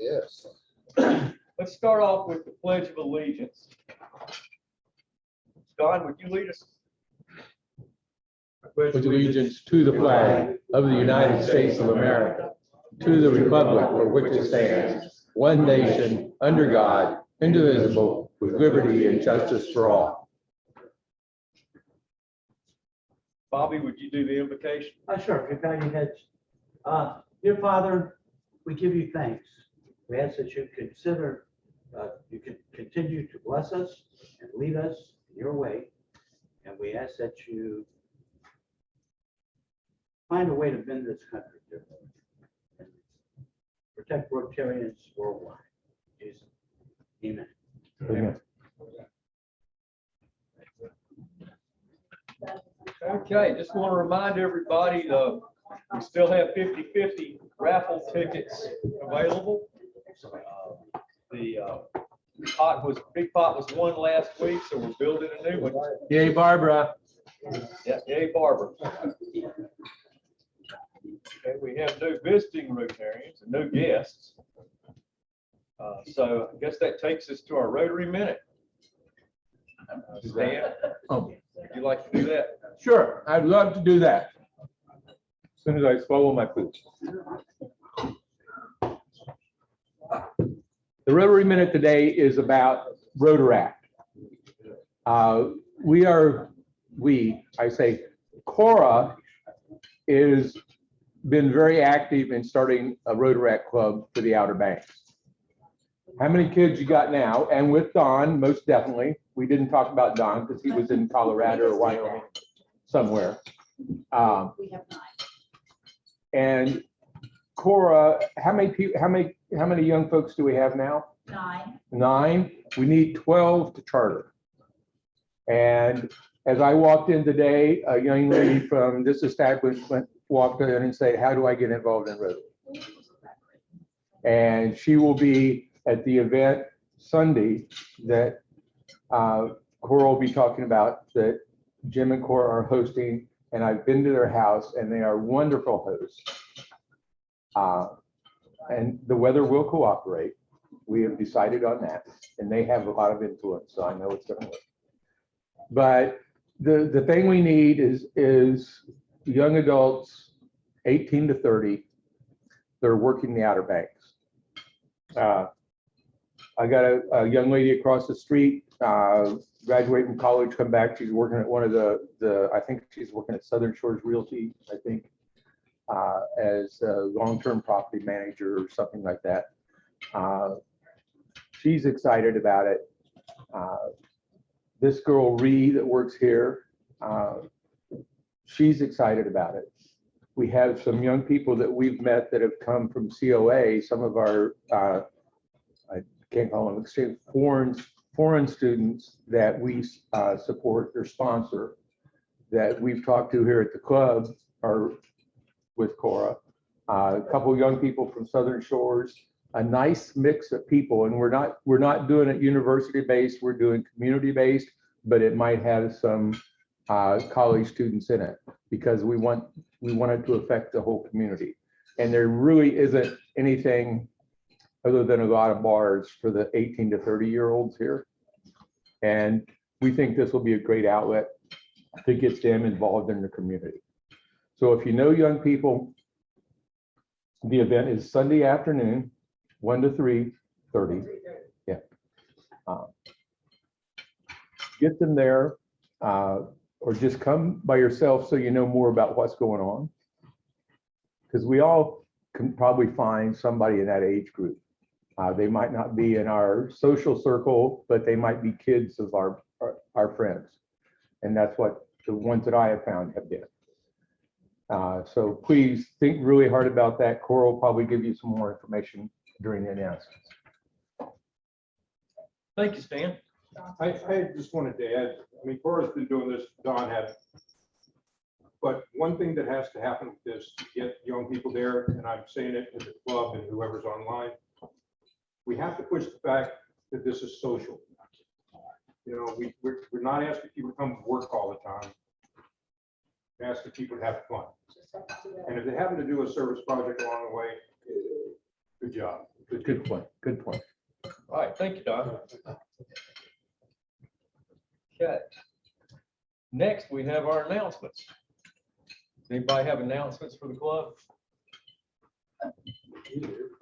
Yes. Let's start off with the Pledge of Allegiance. Don, would you lead us? Pledge allegiance to the flag of the United States of America, to the republic for which it stands, one nation, under God, indivisible, with liberty and justice for all. Bobby, would you do the invocation? Sure, if you bow your heads. Dear Father, we give you thanks. We ask that you consider, you can continue to bless us and lead us in your way. And we ask that you find a way to bend this country, dear Lord, and protect Rotarians worldwide. Jesus. Amen. Amen. Okay, just want to remind everybody we still have 50/50 raffle tickets available. The big pot was won last week, so we're building a new one. Yay, Barbara. Yeah, yay, Barbara. Okay, we have new visiting Rotarians and new guests. So I guess that takes us to our Rotary Minute. Stan, Oh, would you like to do that? sure, I'd love to do that. As soon as I swallow my food. The Rotary Minute today is about Rotaract. Cora is been very active in starting a Rotaract club for the Outer Banks. How many kids you got now? And with Don, most definitely. We didn't talk about Don because he was in Colorado or Wyoming somewhere. We have 9. And Cora, how many young folks do we have now? 9. 9. We need 12 to charter. And as I walked in today, a young lady from this establishment walked in and said, "How do I get involved in Rotary?" And she will be at the event Sunday that Cora will be talking about, that Jim and Cora are hosting. And I've been to their house and they are wonderful hosts. And the weather will cooperate. We have decided on that, and they have a lot of influence, so I know it's going to work. But the thing we need is young adults, 18 to 30, that are working the Outer Banks. I got a young lady across the street, graduated from college, come back. She's working at one of I think she's working at Southern Shores Realty, I think, as a long-term property manager or something like that. She's excited about it. This girl, Ree, that works here, she's excited about it. We have some young people that we've met that have come from COA, some of our, I can't call them exchange, foreign students that we support or sponsor, that we've talked to here at the club or with Cora. A couple of young people from Southern Shores, a nice mix of people, and we're not doing it university-based, we're doing community-based, but it might have some college students in it because we want it to affect the whole community. And there really isn't anything other than a lot of bars for the 18 to 30-year-olds here. And we think this will be a great outlet to get them involved in the community. So if you know young people, the event is Sunday afternoon, 1 to 3:30. Yeah. Get them there, or just come by yourself so you know more about what's going on. Because we all can probably find somebody in that age group. They might not be in our social circle, but they might be kids of our friends. And that's what the ones that I have found have been. So please think really hard about that. Cora will probably give you some more information during the announcements. Thank you, Stan. I just wanted to add, I mean, Cora's been doing this, Don had, but one thing that has to happen with this to get young people there, and I'm saying it to the club and whoever's online, we have to push the fact that this is social. You know, we're not asking people to come to work all the time. We're asking people to have fun. And if they happen to do a service project along the way, good job. Good point, good point. All right, thank you, Don. Okay. Next, we have our announcements. Does anybody have announcements for the club?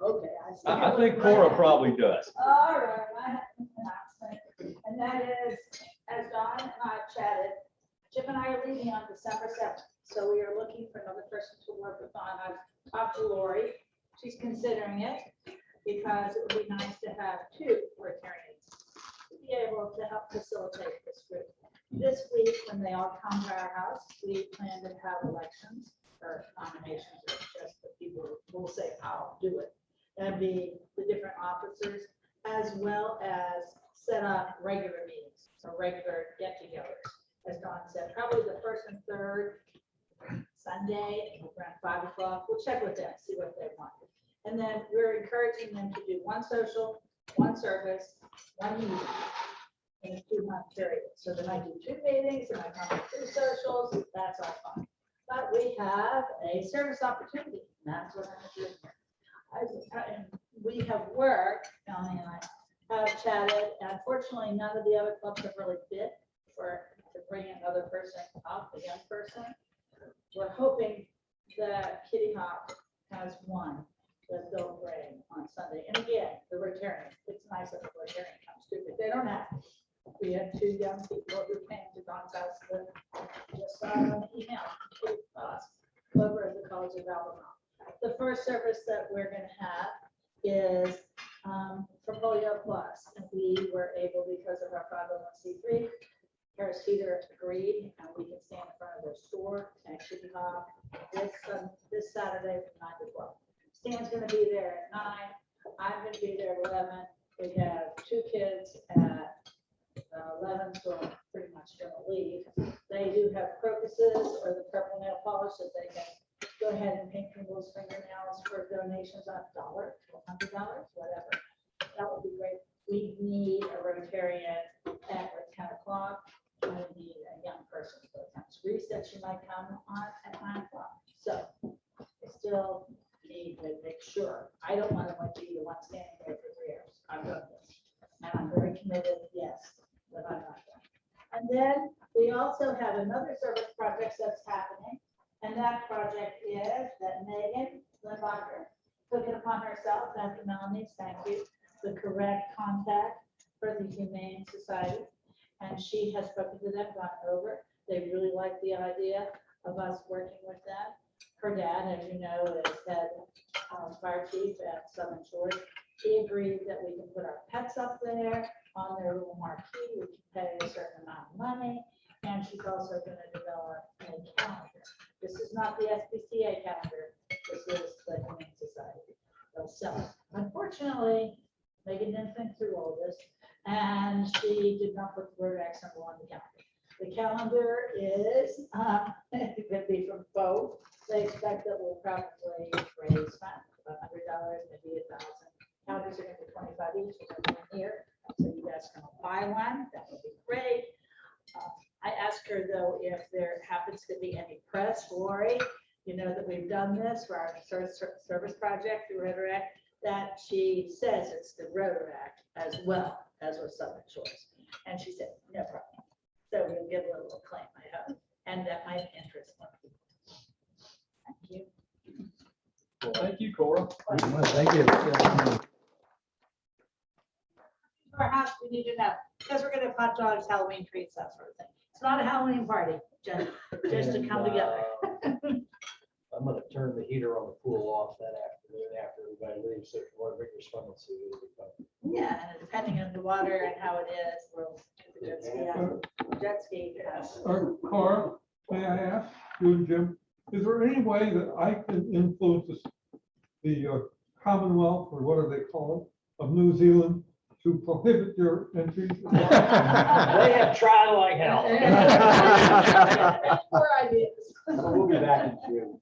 Okay. see I you. think Cora probably does. All right, I have an announcement, and that is, as Don and I chatted, Jim and I are leaving on December 7th, so we are looking for another person to work with Don. I've talked to Lori, she's considering it, because it would be nice to have two Rotarians to be able to help facilitate this group. This week, when they all come to our house, we plan to have elections or nominations, or just the people who will say, I'll do it. That'd be the different officers, as well as set up regular meetings, or regular get-togethers. As Don said, probably the first and third Sunday around 5 o'clock. We'll check with them, see what they want. And then we're encouraging them to do one social, one service, one meeting in a 2-month period. So they might do 2 meetings, they might come to 2 socials, that's all fine. But we have a service opportunity, and that's what I'm doing here. We have worked, Melanie and I have chatted, and unfortunately, none of the other clubs have really bid to bring another person up, a young person. We're hoping that Kitty Hawk has one that they'll bring on Sunday. And again, the Rotarian, it's nice that the Rotarian comes too, but they don't have to. We had 2 young people who came to Don's house that just saw an email to us over at the College of Alabama. The first service that we're going to have is for Polio Plus. And we were able, because of our 501c3, Harris Teeter agreed, and we can stand in front of their store and Kitty Hawk this Saturday from 9 to 12. Stan's going to be there at 9. I'm going to be there at 11. We have 2 kids at 11, so I'm pretty much going to leave. They do have crocuses or the purple nail polish that they can go ahead and paint people's fingernails for donations on $1 to $100, whatever. That would be great. We need a Rotarian at 10 o'clock. I need a young person for the time. Reese said she might come on at 9 o'clock. So I still need to make sure. I don't want to be the one standing there for 3 hours. I've done this. And I'm very committed, yes, but I'm not done. And then we also have another service project that's happening. And that project is that Megan Limbacher took it upon herself, after Melanie's, thank you, the correct contact for the Humane Society. And she has spoken to them, gone over. They really like the idea of us working with them. Her dad, as you know, is head fire chief at Southern Shores. He agreed that we can put our pets up there on their little marquee. We can pay a certain amount of money. And she's also going to develop a calendar. This is not the SPCA calendar. This is the Humane Society. They'll sell it. Unfortunately, Megan didn't think through all this, and she did not put the word X symbol on the calendar. The calendar is going to be from both. They expect that we'll probably raise funds, $100, maybe $1,000. Calendars are going to be 25 each, which are one here. So you guys can buy one. That would be great. I asked her though if there happens to be any press, Lori, you know that we've done this for our service project through Rotaract, that she says it's the Rotaract as well as with Southern Shores. And she said, no problem. So we'll give a little acclaim, I hope, and that might interest more people. Thank you. Well, thank you, Cora. Thank you. Our house, we need to know, because we're gonna have hot dogs, Halloween treats, that sort of thing. It's not a Halloween party, just to come together. I'm gonna turn the heater on the pool off that afternoon after everybody leaves, so if you want to bring your swimming suit. Yeah, and depending on the water and how it is, we'll get the jet ski out. Jet ski. Cora, may I ask you and Jim, is there any way that I can influence the Commonwealth, or what are they called, of New Zealand to prohibit your entry? They have tried like hell. Poor ideas. We'll be back in June.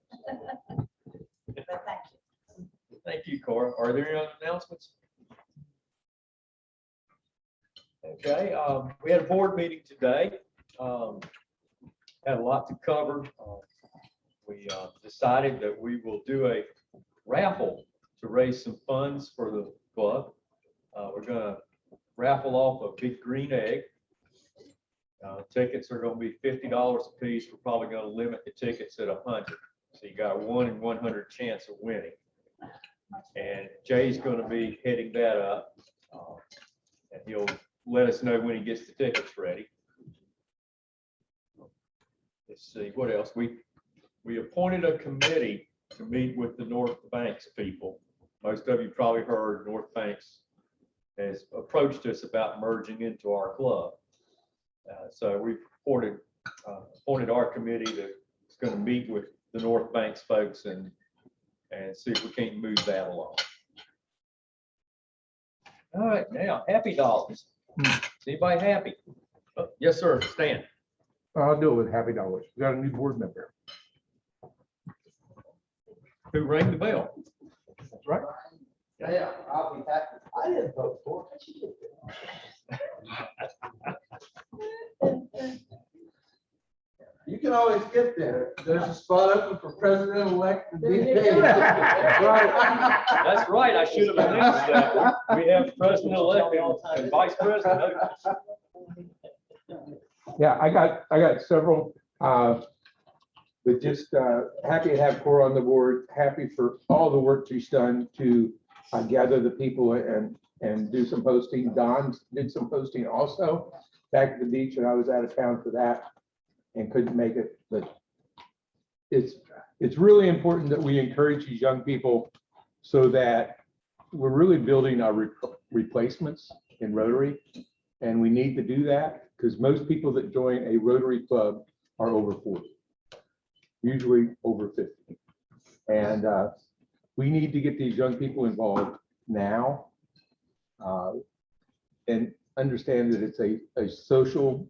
But thank you. Thank you, Cora. Are there any other announcements? Okay, we had a board meeting today. Had a lot to cover. We decided that we will do a raffle to raise some funds for the club. We're gonna raffle off a big green egg. Tickets are gonna be $50 a piece. We're probably gonna limit the tickets at 100. So you got a 1 in 100 chance of winning. And Jay's gonna be heading that up. And he'll let us know when he gets the tickets ready. Let's see, what else? We appointed a committee to meet with the North Banks people. Most of you probably heard North Banks has approached us about merging into our club. So we've appointed our committee that's going to meet with the North Banks folks and see if we can't move that along. All right, now, happy dollars. Is anybody happy? Yes, sir, Stan. I'll do it with Happy Dollars. We got a new board member. Who rang the bell? That's right. Yeah, I'll be happy. I didn't vote for it. You can always get there. There's a spot open for president-elect. That's right, I should have announced that. We have president-elect and vice president. Yeah, I got several, but just happy to have Cora on the board, happy for all the work she's done to gather the people and do some posting. Don did some posting also back at the beach, and I was out of town for that and couldn't make it, but it's really important that we encourage these young people so that we're really building our replacements in Rotary, and we need to do that because most people that join a Rotary club are over 40, usually over 50. And we need to get these young people involved now and understand that it's a social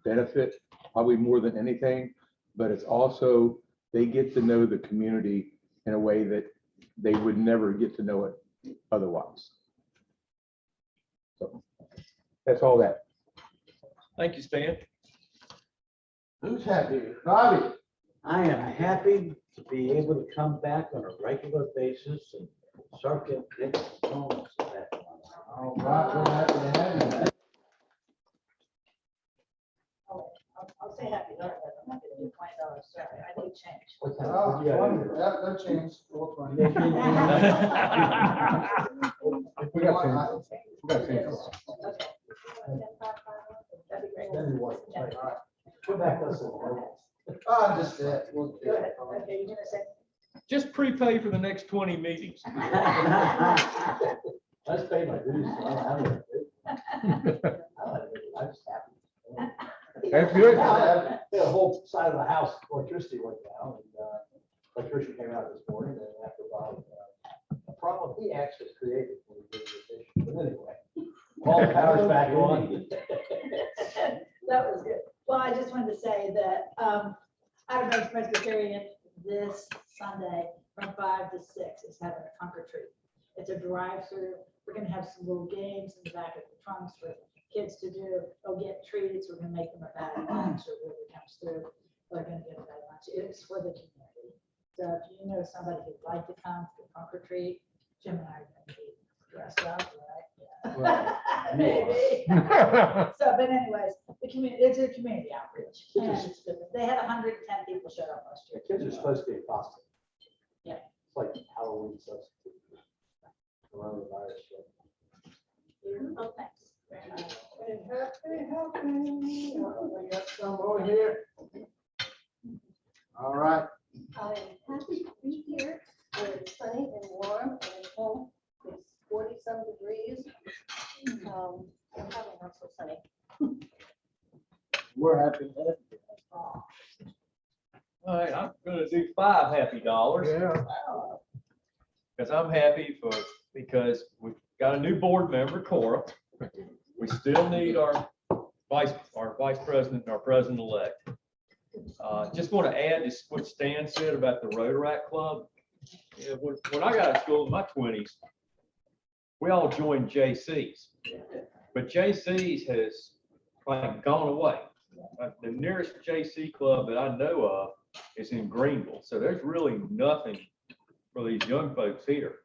benefit, probably more than anything, but it's also, they get to know the community in a way that they would never get to know it otherwise. So that's all that. Thank you, Stan. Who's happy? Bobby? I am happy to be able to come back on a regular basis and start getting bonus of that. All right, we're happy to have you. I'll say happy birthday. I'm not gonna do $20. Sorry, I need change. What's Oh, that? That change. We got change. We got change. Okay. That'd be great. Then what? Yeah. Come back, listen. Just that. We'll Go ahead. Okay, you're gonna say. Just prepay for the next 20 meetings. Let's pay my dues. I'm just happy. That's good. The whole side of the house, electricity went down, and electrician came out this morning, and after about a problem he actually created when we did this issue. But anyway, all the power's back on. That was good. Well, I just wanted to say that Outer Banks Presbyterian this Sunday from 5 to 6 is having a trunk or treat. It's a drive-through. We're gonna have some little games in the back of the trunks for kids to do. They'll get treats. We're gonna make them a bag lunch or whoever comes through. They're gonna get a bag lunch. It's for the community. So if you know somebody who'd like to come to the trunk or treat, Jim and I are gonna be dressed up, right? Yeah. Maybe. So, but anyways, the community, it's a community outreach. And they had 110 people show up last year. Kids are supposed to be in costume. Yeah. It's like Halloween substitute. Coronavirus. Oh, thanks. Very nice. Happy. We got some over here. All right. I'm happy to be here. It's sunny and warm and home. It's 40-some degrees. Probably not so sunny. We're happy. All right, I'm gonna do 5 happy dollars. Yeah. Because I'm happy because we've got a new board member, Cora. We still need our vice president and our president-elect. Just want to add to what Stan said about the Rotaract Club. Yeah, when I got to school in my 20s, we all joined JCs, but JCs has like gone away. The nearest JC club that I know of is in Greenville, so there's really nothing for these young folks here.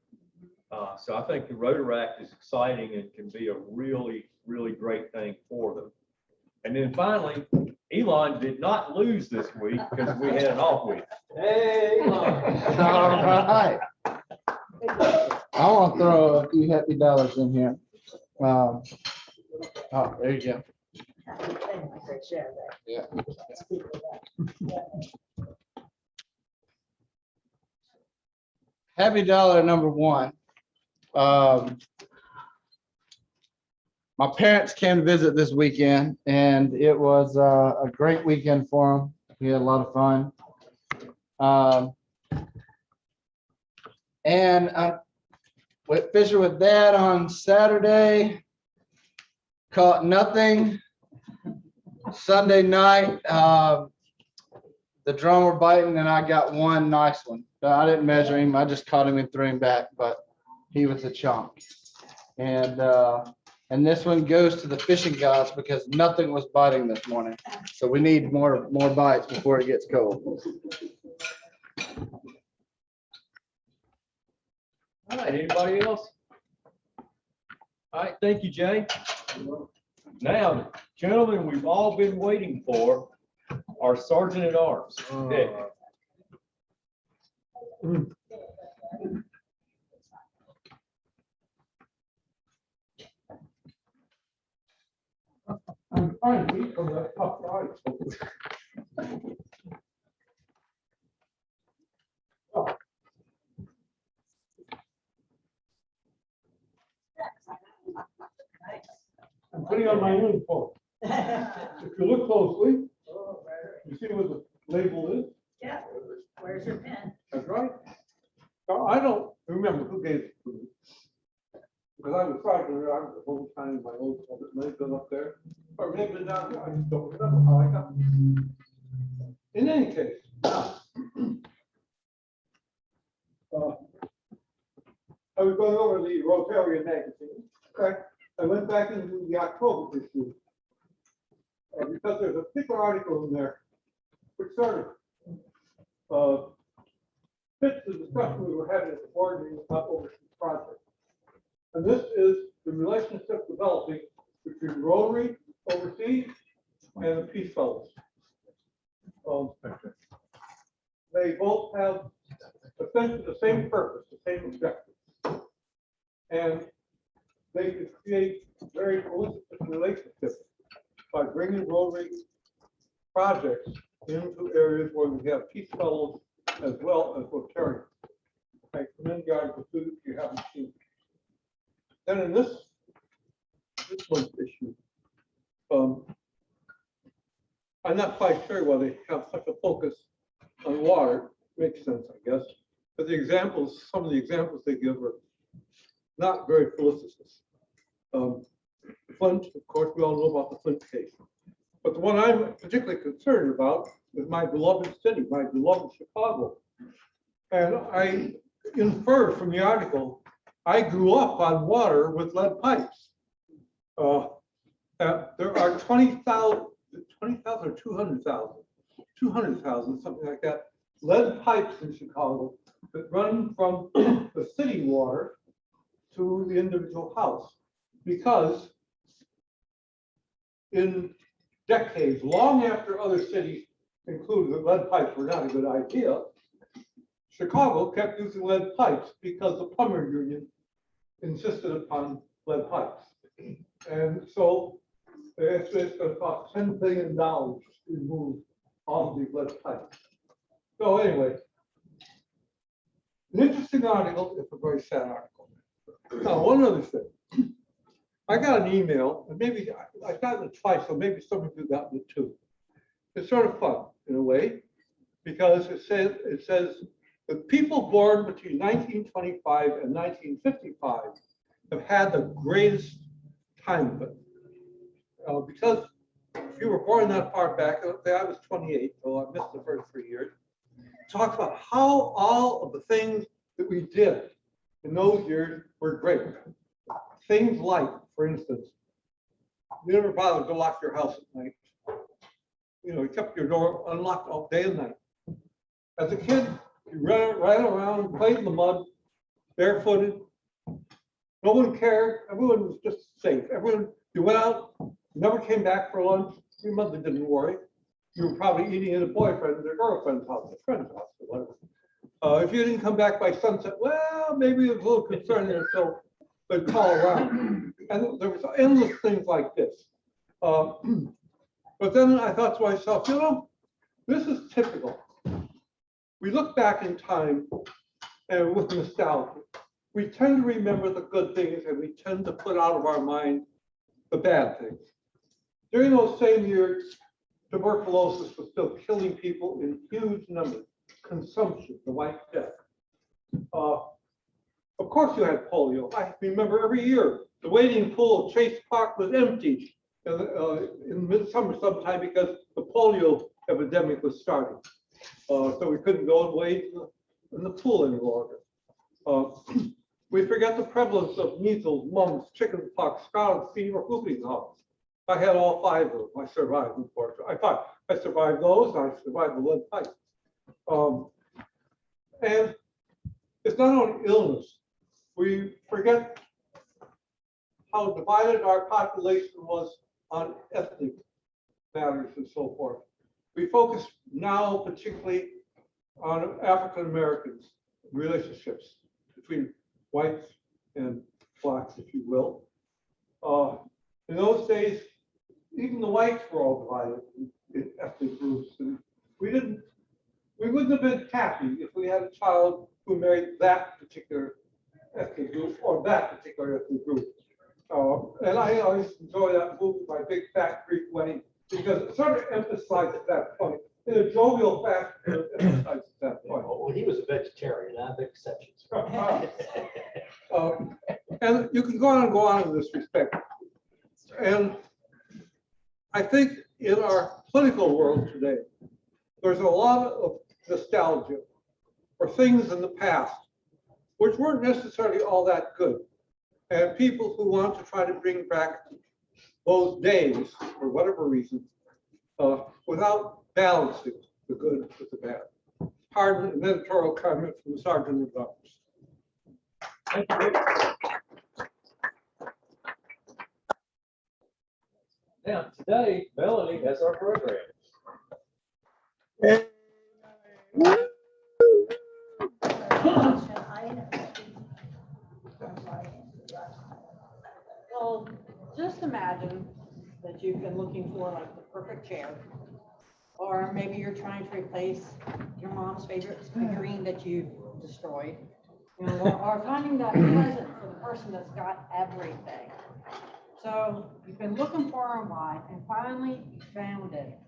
So I think the Rotaract is exciting and can be a really, really great thing for them. And then finally, Elon did not lose this week because we had an off week. Hey, Elon. All right. I want to throw a few happy dollars in here. Oh, there you go. Yeah. Happy dollar number one. My parents came to visit this weekend, and it was a great weekend for them. We had a lot of fun. And I went fishing with Dad on Saturday. Caught nothing. Sunday night, the drum were biting, and I got one nice one. I didn't measure him. I just caught him and threw him back, but he was a chunk. And this one goes to the fishing gods because nothing was biting this morning. So we need more bites before it gets cold. All right, anybody else? All right, thank you, Jay. Now, gentlemen, we've all been waiting for our Sergeant at Arms, Dick. I'm trying to eat from that tough rice. I'm putting on my uniform. If you look closely, you see what the label is? Yeah, where's your pen? That's right. So I don't remember who gave it to me. Because I was sergeant, I was the whole time in my old been up there. Or maybe down here, I just don't remember how I got it. In any case, I was going over the Rotarian magazine. Okay. I went back into the October issue. Because there's a particular article in there which sort of fits the discussion we were having at the board meeting about overseas projects. And this is the relationship developing between Rotary overseas and the Peace Fellows. They both have essentially the same purpose, the same objective. And they could create very holistic relationships by bringing Rotary projects into areas where we have Peace Fellows as well as Rotarians. I commend the article too if you haven't seen it. Then in this month's issue, I'm not quite sure why they have such a focus on water. Makes sense, I guess. But the examples, some of the examples they give are not very felicitous. Flint, of course, we all know about the Flint case. But the one I'm particularly concerned about is my beloved city, my beloved Chicago. And I infer from the article, I grew up on water with lead pipes. There are 20,000 or 200,000, 200,000, something like that, lead pipes in Chicago that run from the city water to the individual house. Because in decades, long after other cities concluded that lead pipes were not a good idea, Chicago kept using lead pipes because the plumber union insisted upon lead pipes. And so it's going to cost $10 billion to remove all of these lead pipes. So anyway, an interesting article, it's a very sad article. Now, one other thing. I got an email, and maybe I got it twice, so maybe some of you got it too. It's sort of fun in a way, because it says the people born between 1925 and 1955 have had the greatest time of it. Because if you were born that far back, I was 28, so I missed the first 3 years. It talks about how all of the things that we did in those years were great. Things like, for instance, you never bothered to lock your house at night. You know, you kept your door unlocked all day and night. As a kid, you ran around, played in the mud, barefooted, No one cared. Everyone was just safe. Everyone, you went out, never came back for lunch. Your mother didn't worry. You were probably eating at a boyfriend's or girlfriend's house, a friend's house, or whatever. If you didn't come back by sunset, well, maybe it was a little concerning, so they'd call around. And there was endless things like this. But then I thought to myself, this is typical. We look back in time and with nostalgia, we tend to remember the good things and we tend to put out of our mind the bad things. During those same years, tuberculosis was still killing people in huge numbers. Consumption, the White Death. Of course you had polio. I remember every year, the wading pool at Chase Park was empty in midsummer sometime because the polio epidemic was starting. So we couldn't go and wade in the pool any longer. We forget the prevalence of measles, mumps, chickenpox, scarlet fever, whooping cough. I had all 5 of them. I survived, unfortunately. I survived those, and I survived the lead pipe. And it's not only illness. We forget how divided our population was on ethnic matters and so forth. We focus now particularly on African Americans, relationships between whites and blacks, if you will. In those days, even the whites were all divided in ethnic groups, and we wouldn't have been happy if we had a child who married that particular ethnic group or that particular ethnic group. And I always enjoy that movie, My Big Fat Greek Wedding, because it sort of emphasizes that point in a jovial fashion. It emphasizes that point. Well, he was a vegetarian, I have exceptions. And you can go on in this respect. And I think in our political world today, there's a lot of nostalgia for things in the past which weren't necessarily all that good. And people who want to try to bring back those days, for whatever reason, without balancing the good with the bad. Pardon an editorial comment from the Sergeant at Arms. Thank you. Now, today, Melanie has our program. Well, just imagine that you've been looking for like the perfect chair, or maybe you're trying to replace your mom's favorite figurine that you destroyed, or finding that present for the person that's got everything. So you've been looking for a while, and finally you found it,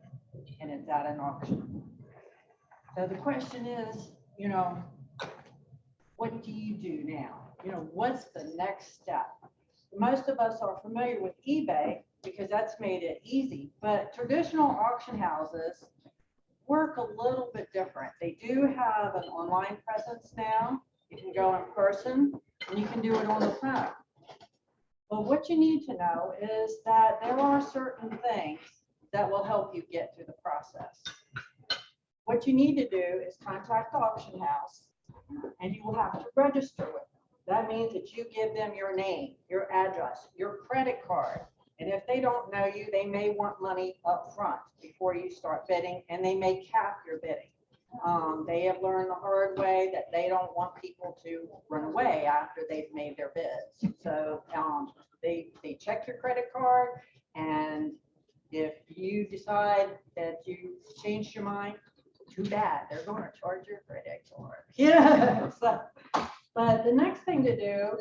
and it's at an auction. So the question is, what do you do now? What's the next step? Most of us are familiar with eBay because that's made it easy, but traditional auction houses work a little bit different. They do have an online presence now. You can go in person and you can do it on the phone. But what you need to know is that there are certain things that will help you get through the process. What you need to do is contact the auction house, and you will have to register with them. That means that you give them your name, your address, your credit card. And if they don't know you, they may want money up front before you start bidding, and they may cap your bidding. They have learned the hard way that they don't want people to run away after they've made their bids. So they check your credit card, and if you decide that you changed your mind, too bad, they're going to charge your credit card. Yeah. But the next thing to do,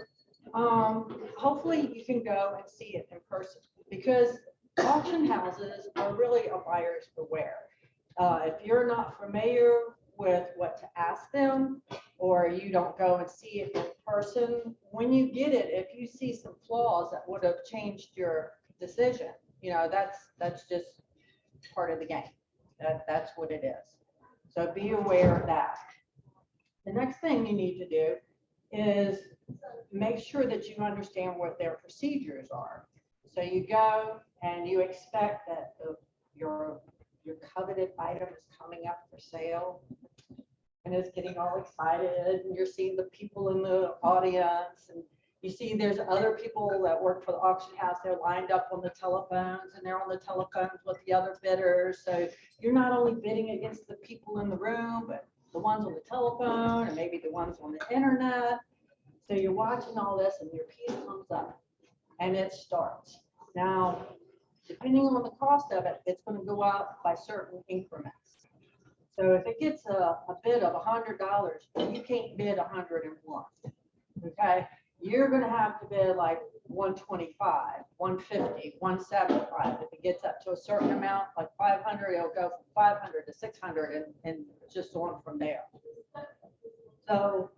hopefully you can go and see it in person, because auction houses are really a buyer's beware. If you're not familiar with what to ask them, or you don't go and see it in person, when you get it, if you see some flaws that would have changed your decision, that's just part of the game. That's what it is. So be aware of that. The next thing you need to do is make sure that you understand what their procedures are. So you go and you expect that your coveted item is coming up for sale, and it's getting all excited, and you're seeing the people in the audience, and You see, there's other people that work for the auction house. They're lined up on the telephones and they're on the telephones with the other bidders. So you're not only bidding against the people in the room, but the ones on the telephone and maybe the ones on the internet. So you're watching all this and your piece comes up and it starts. Now, depending on the cost of it, it's going to go up by certain increments. So if it gets a bid of $100, you can't bid 101. Okay, you're going to have to bid like 125, 150, 175. If it gets up to a certain amount, like 500, it'll go from 500 to 600 and just on from there. So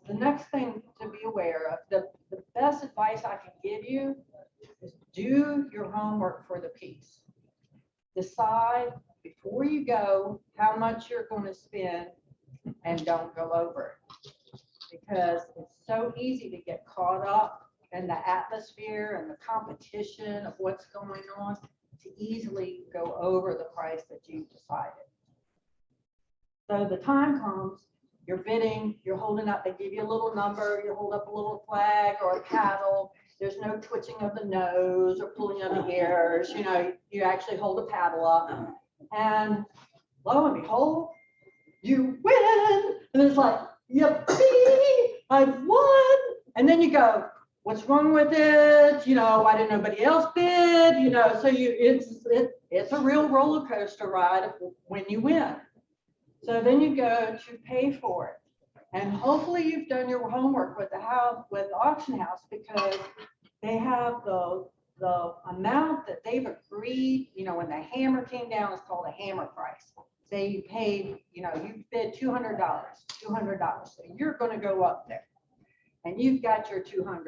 the next thing to be aware of, the best advice I can give you is do your homework for the piece. Decide before you go how much you're going to spend and don't go over it. Because it's so easy to get caught up in the atmosphere and the competition of what's going on to easily go over the price that you've decided. So the time comes, you're bidding, you're holding up, they give you a little number, you hold up a little flag or a paddle. There's no twitching of the nose or pulling of the ears. You know, you actually hold a paddle up and lo and behold, you win. And it's like, yippee, I've won. And then you go, what's wrong with it? You know, why didn't nobody else bid? You know, so it's a real roller coaster ride when you win. So then you go to pay for it. And hopefully you've done your homework with the auction house, because they have the amount that they've agreed, you know, when the hammer came down, it's called a hammer price. Say you paid, you know, you bid $200. So you're going to go up there and you've got your $200.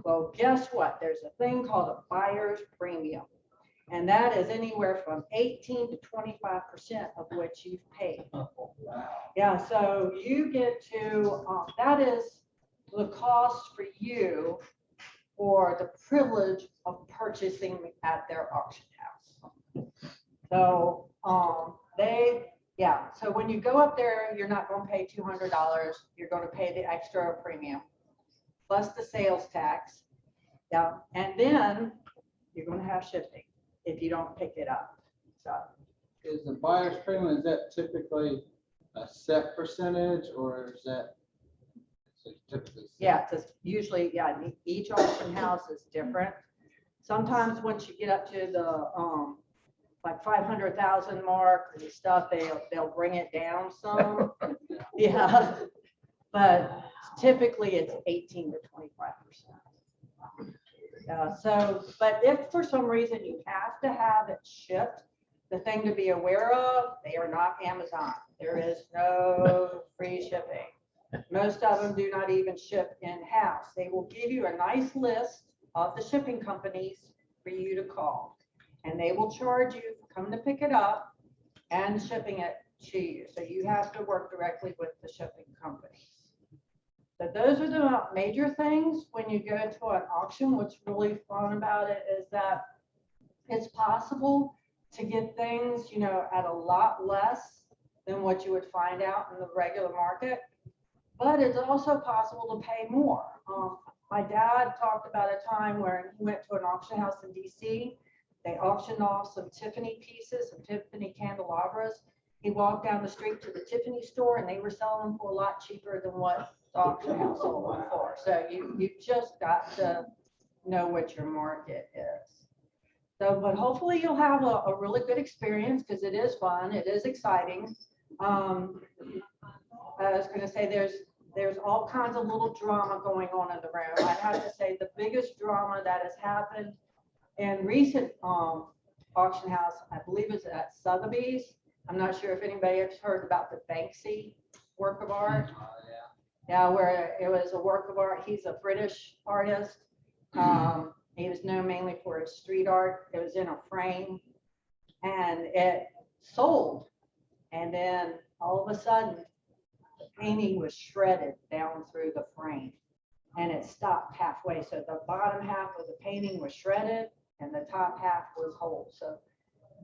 Well, guess what? There's a thing called a buyer's premium. And that is anywhere from 18 to 25% of what you've paid. Yeah, so you get to, that is the cost for you for the privilege of purchasing at their auction house. So so when you go up there, you're not going to pay $200. You're going to pay the extra premium plus the sales tax. Yeah, and then you're going to have shipping if you don't pick it up. So Is the buyer's premium, is that typically a set percentage, or is that typically? yeah, it's usually, each auction house is different. Sometimes once you get up to the like 500,000 mark and stuff, they'll bring it down some. Yeah, but typically it's 18 to 25%. So, but if for some reason you have to have it shipped, the thing to be aware of, they are not Amazon. There is no free shipping. Most of them do not even ship in-house. They will give you a nice list of the shipping companies for you to call. And they will charge you for coming to pick it up and shipping it to you. So you have to work directly with the shipping companies. So those are the major things when you go to an auction. What's really fun about it is that it's possible to get things, you know, at a lot less than what you would find out in the regular market. But it's also possible to pay more. My dad talked about a time where he went to an auction house in DC. They auctioned off some Tiffany pieces, some Tiffany candelabras. He walked down the street to the Tiffany store and they were selling them for a lot cheaper than what the auction house sold them for. So you just got to know what your market is. So, but hopefully you'll have a really good experience, because it is fun. It is exciting. I was going to say there's all kinds of little drama going on in the room. I have to say the biggest drama that has happened in recent auction house, I believe is at Sotheby's. I'm not sure if anybody has heard about the Banksy work of art. Yeah, where it was a work of art. He's a British artist. He was known mainly for his street art. It was in a frame and it sold. And then all of a sudden, the painting was shredded down through the frame and it stopped halfway. So the bottom half of the painting was shredded and the top half was whole. So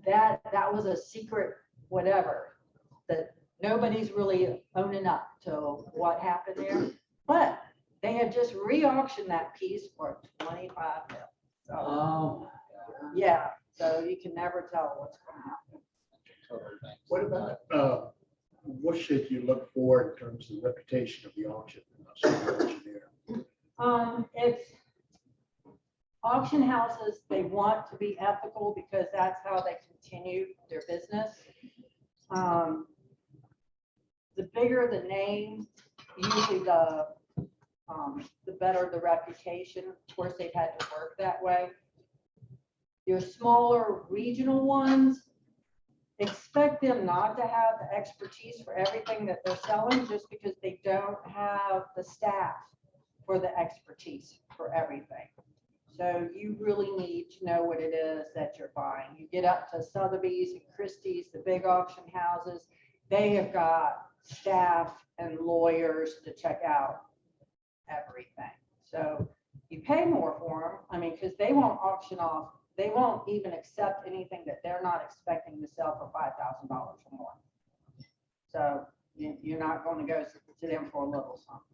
that was a secret whatever that nobody's really owning up to what happened there. But They have just re-auctioned that piece for 25 mil. So, Oh. yeah, so you can never tell what's going to happen. What about, what should you look for in terms of the reputation of the auction? It's auction houses, they want to be ethical because that's how they continue their business. The bigger the name, usually the better the reputation. Of course, they've had to work that way. Your smaller regional ones, expect them not to have the expertise for everything that they're selling just because they don't have the staff for the expertise for everything. So you really need to know what it is that you're buying. You get up to Sotheby's and Christie's, the big auction houses, they have got staff and lawyers to check out everything. So you pay more for them. I mean, because they won't auction off, they won't even accept anything that they're not expecting to sell for $5,000 or more. So you're not going to go to them for a little something.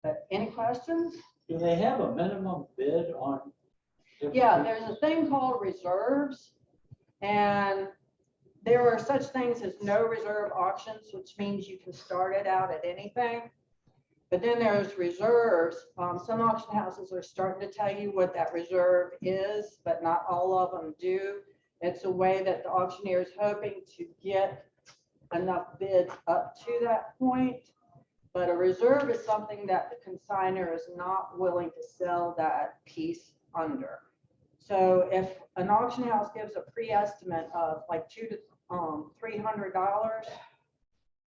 But any questions? Do they have a minimum bid on? Yeah, there's a thing called reserves, and there are such things as no reserve auctions, which means you can start it out at anything. But then there's reserves. Some auction houses are starting to tell you what that reserve is, but not all of them do. It's a way that the auctioneer is hoping to get enough bids up to that point. But a reserve is something that the consignor is not willing to sell that piece under. So if an auction house gives a pre-estimate of like $200 to $300,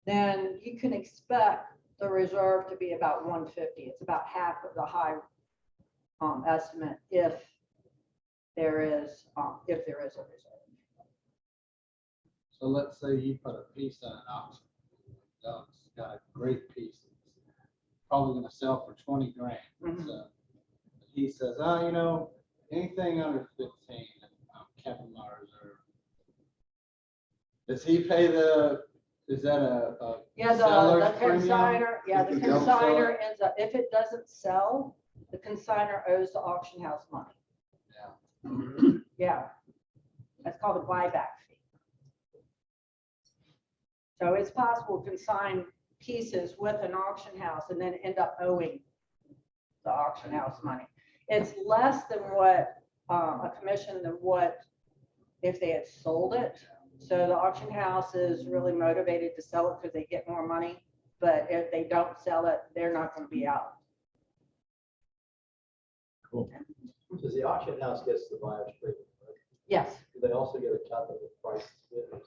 then you can expect the reserve to be about 150. It's about half of the high estimate if there is a reserve. So let's say you put a piece on an auction. It's got a great piece. It's probably going to sell for 20 grand. Mhm. So he says, anything under 15, I'm keeping my reserve. Does he pay is that a Yeah, seller's the premium? consignor, yeah, the If you don't sell consignor it? ends up, if it doesn't sell, the consignor owes the auction house money. Yeah. Yeah, that's called a buyback fee. So it's possible to consign pieces with an auction house and then end up owing the auction house money. It's less than what a commission than what if they had sold it. So the auction house is really motivated to sell it because they get more money. But if they don't sell it, they're not going to be out. Does the auction house gets the buyer's premium, right? Yes, Do they also get a cut of the price?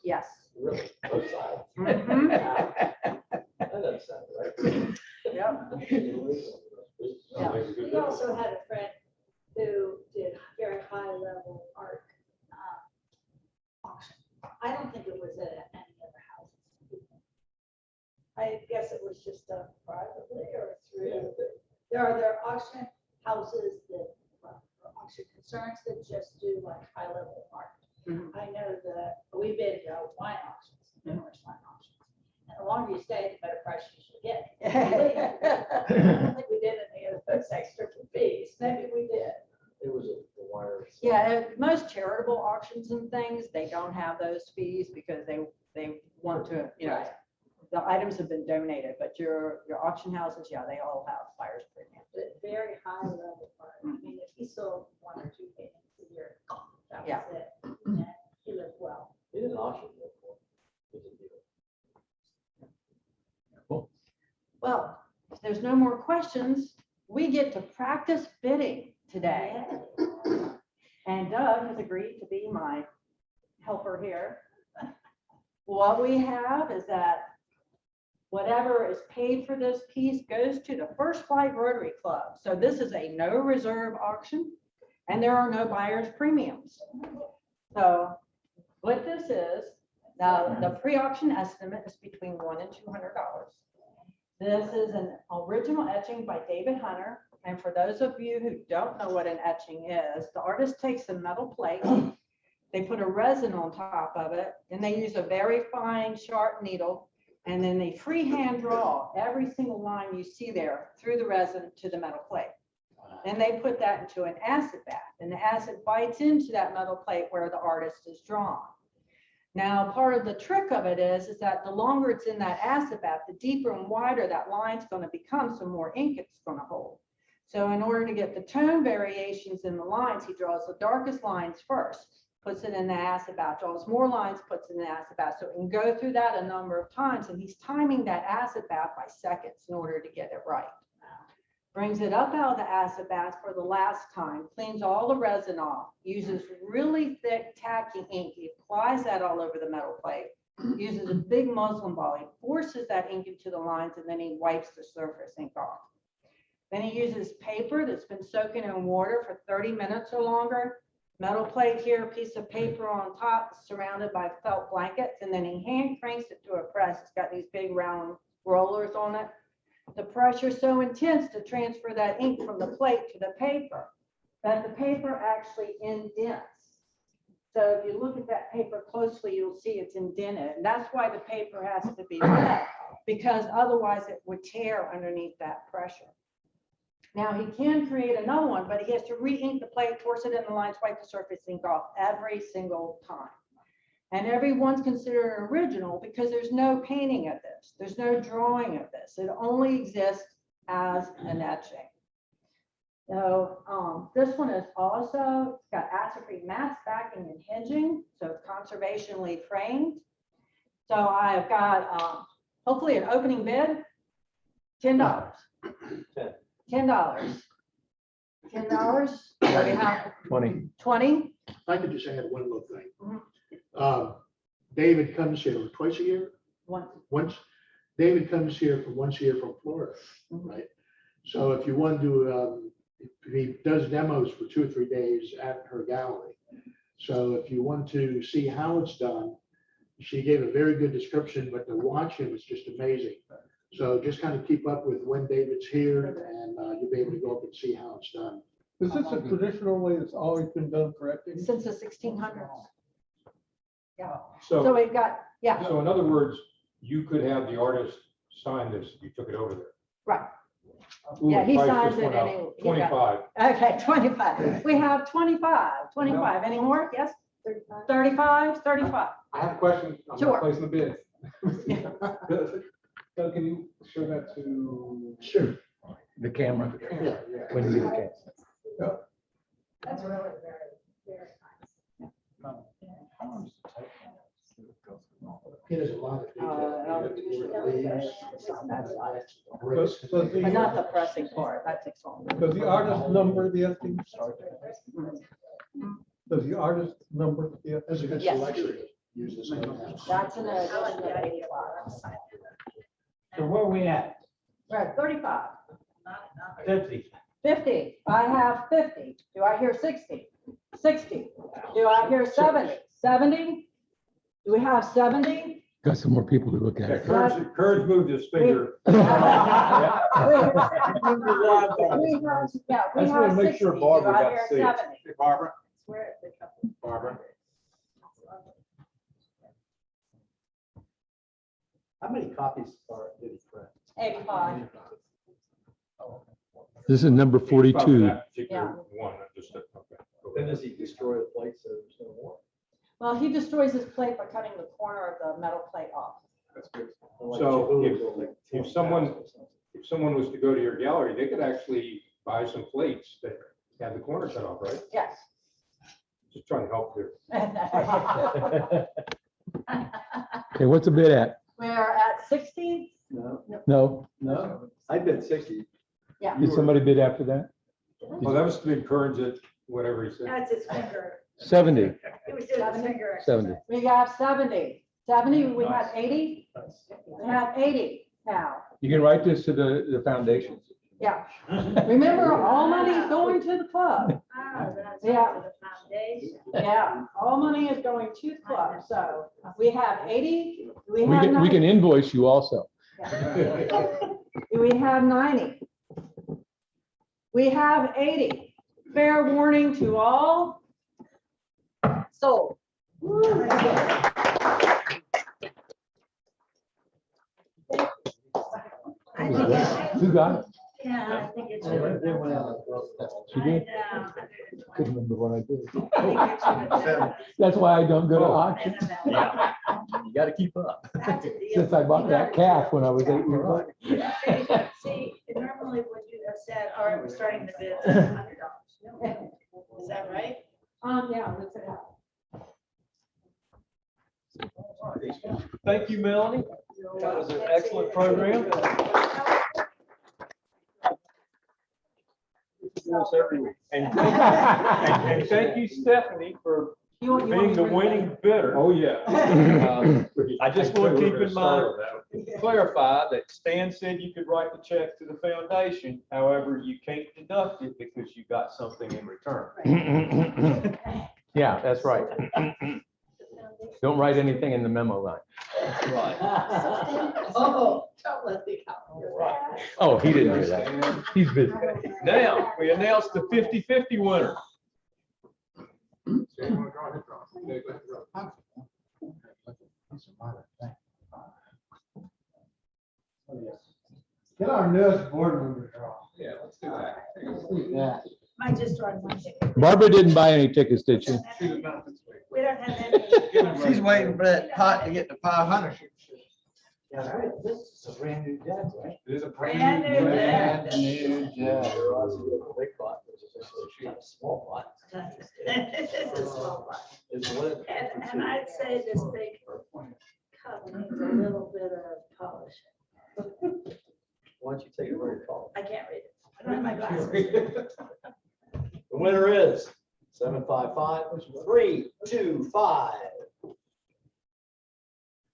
yes. Really, both sides? Mhm. That doesn't sound right. Yep. Yeah. We also had a friend who did very high level art auction. I don't think it was at any other houses. I guess it was just done privately or through. There are auction houses that, for auction concerns that just do like high level art. Mhm. I know that we've been to wine auctions, numerous wine auctions. And the longer you stay, the better price you should get. I don't think we did any of those extra fees. Maybe we did. It was a wire. Yeah, and most charitable auctions and things, they don't have those fees because they want to, Right. the items have been donated, but your auction houses, yeah, they all have buyer's premium. But very high level art. I mean, if he sold 1 or 2 paintings a year, that was Yeah. it. And he lived well. He did an auction before. He did do it. Well, if there's no more questions, we get to practice bidding today. And Doug has agreed to be my helper here. What we have is that whatever is paid for this piece goes to the First Flight Rotary Club. So this is a no reserve auction and there are no buyer's premiums. So what this is, now the pre-auction estimate is between $100 and $200. This is an original etching by David Hunter. And for those of you who don't know what an etching is, the artist takes a metal plate, they put a resin on top of it, and they use a very fine, sharp needle And then they freehand draw every single line you see there through the resin to the metal plate. And they put that into an acid bath, and the acid bites into that metal plate where the artist is drawn. Now, part of the trick of it is that the longer it's in that acid bath, the deeper and wider that line's going to become, so more ink it's going to hold. So in order to get the tone variations in the lines, he draws the darkest lines first, puts it in the acid bath, draws more lines, puts it in the acid bath. So it can go through that a number of times, and he's timing that acid bath by seconds in order to get it right. Brings it up out of the acid bath for the last time, cleans all the resin off, uses really thick tacky ink. He applies that all over the metal plate, uses a big muslin ball. He forces that ink into the lines, and then he wipes the surface ink off. Then he uses paper that's been soaking in water for 30 minutes or longer. Metal plate here, piece of paper on top, surrounded by felt blankets, and then he hand cranks it to a press. It's got these big round rollers on it. The pressure is so intense to transfer that ink from the plate to the paper that the paper actually indents. So if you look at that paper closely, you'll see it's indented. And that's why the paper has to be wet, because otherwise it would tear underneath that pressure. Now he can create another one, but he has to re-ink the plate, force it in the lines, wipe the surface ink off every single time. And everyone's considered an original because there's no painting of this. There's no drawing of this. It only exists as an etching. So this one is also, it's got acid-free mats, backing and hinging. So it's conservationally framed. So I've got hopefully an opening bid, $10. $10. $10. We have 20. 20. If I could just add one little thing. Mhm. David comes here twice a year, One. once. David comes here for once a year from Florida, right? So if you want to, if he does demos for 2 or 3 days at her gallery. So if you want to see how it's done, she gave a very good description, but to watch him is just amazing. So just kind of keep up with when David's here, and you'll be able to go up and see how it's done. Is this a traditional way that's always been done correctly? Since the 1600s. Yeah. So, So we've got, yeah, so in other words, you could have the artist sign this if you took it over there. right. Ooh, Yeah, the he price signs just it went up. and he got- 25. Okay, 25. We have 25. 25. Any more? Yes? 35, 35. I have a question. I'm Sure. not placing the bid. So can you show that to? Sure. The camera, Yeah, yeah. when you get a chance. That's really very, very nice. He does a lot of But not the pressing part. That takes long. Does the artist number the etching? Does the artist number the That's a good Yes. selection. Use this. That's an addition of 85. So where are we at? We're at 35. 50. 50. I have 50. Do I hear 60? 60. Do I hear 70? 70? Do we have 70? Got some more people to look at Yeah, it. Courage moved his finger. We have I just wanna make 60. sure Do Barbara I got hear to see it. 70? Hey, Barbara, Where the couple. Barbara. How many copies did he print? 85. This is number Probably 42. that particular one, just, okay. Then does he destroy the plate so there's no more? Well, he destroys his plate by cutting the corner of the metal plate off. That's good. So if someone was to go to your gallery, they could actually buy some plates that have the corner cut off, right? Yes. Just trying to help here. Okay, what's the bid at? We're at 60. No, No, no, I bid 60. Yeah. did somebody bid after that? Well, that was to encourage it, whatever he said. That's his finger. 70, It was doing his finger. 70. We got 70. 70, we have 80. We have 80 now. You can write this to the foundation. Yeah. Remember, all money is going to the club. Yeah. The foundation. Yeah, all money is going to the club. So we have 80. We We have can 90. invoice you also. We have 90. We have 80. Fair warning to all. Sold. I think it- Who got it? Yeah, I think it They should. went- they went out. She did? I Couldn't remember what I did. think it should have been That's why I don't go to auctions. Annabelle. Yeah, you gotta keep up. That's a deal. Since I bought that calf when I was 8 years old. See, normally would you have said, all right, we're starting the bids at $100. Is that right? Yeah, let's it out. Thank you, Melanie. That was an excellent program. And thank you, Stephanie, for being the winning bidder. Oh, yeah. I just want to keep in mind, clarify that Stan said you could write the check to the foundation. However, you can't deduct it because you got something in return. Yeah, that's right. Don't write anything in the memo line. Right. Oh, don't let the. Oh, he didn't do that. He's busy. Now, we announced the 50-50 winner. Get our newest board member draw. Yeah, let's do that. Yeah. Might just run one ticket. Barbara didn't buy any tickets, did she? She did not this week. We don't have any. She's waiting for that pot to get to 500. Yeah, right. This is a brand new deck, right? It is a Brand new Brand new jet. Big pot, which is essentially a small pot. This is a small one. It's lit. And I'd say this big cup needs a little bit of polish. Why don't you take it where you call I can't read it. I don't have my glasses. it? The winner is 755-325.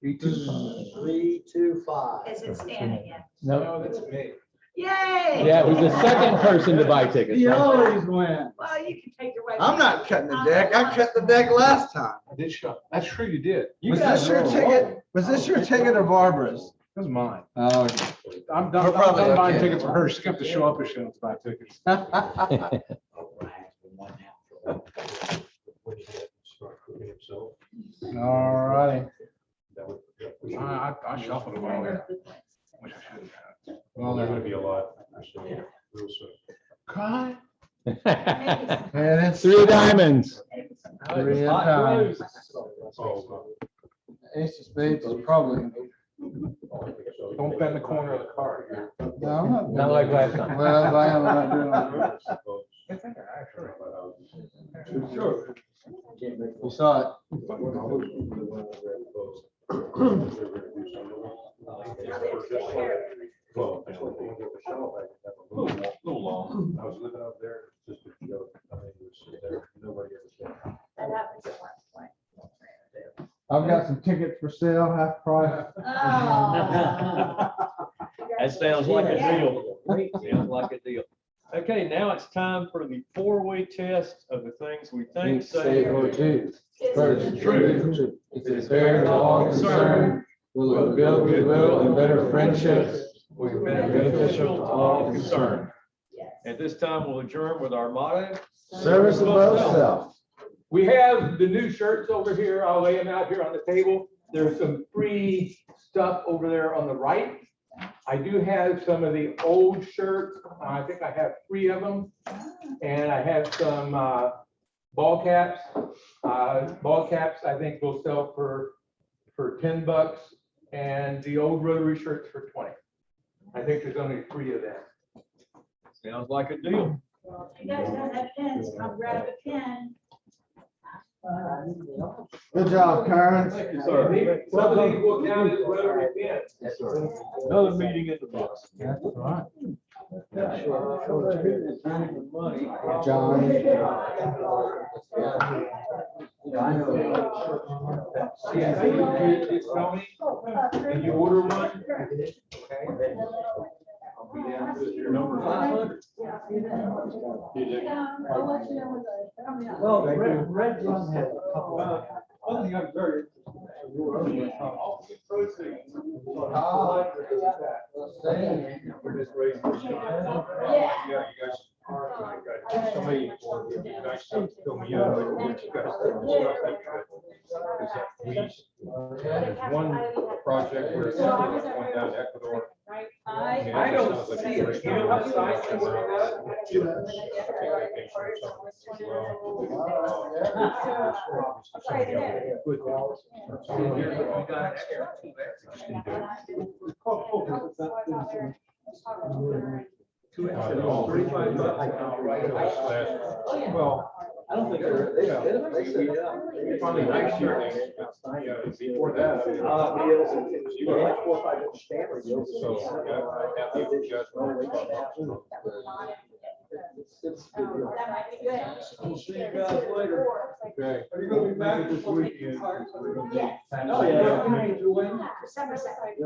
325. Is it Stan again? No. that's me. Yay! Yeah, it was the second person to buy tickets. You always win. Well, you can take your wife. I'm not cutting the deck. I cut the deck last time. I did show. That's true, you did. You Was guys this your are ticket? Was this your ticket or Barbara's? That's mine. Oh. I'm We're done, probably I'm buying okay. tickets for her. She's got to show up if she wants to buy tickets. All righty. I shuffled them all there. Which I shouldn't have. Well, they're gonna be a lot. Real soon. God. And it's Three diamonds. Three Hot times. rose. Oh, Ace of spades is probably. don't bend the corner of the card. No, I'm not. Not like last time. Well, I am not doing it. Sure. You saw it. Well, a little long. I was living up there, just a joke. I mean, it was there, nobody ever said. That happens at one point. I've got some tickets for sale, half price. Oh. That sounds like a deal. Sounds like a deal. Okay, now it's time for the four-way test of the things we think, say, or do. First, true. It's fair to all concerned. We'll build goodwill and better friendships. we've been beneficial to all concerned. yes. At this time, we'll adjourn with our motto. Service above self. We have the new shirts over here. I'll lay them out here on the table. There's some free stuff over there on the right. I do have some of the old shirts. I think I have 3 of them. And I have some ball caps. Ball caps, I think will sell for $10. And the old Rotary shirts for 20. I think there's only 3 of them. Sounds like a deal. Well, if you guys don't have pens, I'll grab a pen. Good job, Karen. Thank you, sir. Some of these will count as Rotary pins. Another meeting in the books. That's all right. Yeah, you tell me, and you order one. Okay. I'll be down to your number 500. I'll let you know when the. Well, Red Run had a couple of. One thing I'm very. We're just raising. Yeah, you guys. Somebody, nice to fill me in, but you guys. There's one project where it's going down to Ecuador. I don't see it. You know how size they were about? Well, I don't think probably next year. Before that. You were like 4 or 5 inch stammer. So, yeah, I have the adjustment. That might be good. We'll see you guys later. Okay. Are you gonna be back this weekend? Yeah. Oh, yeah. December 2nd.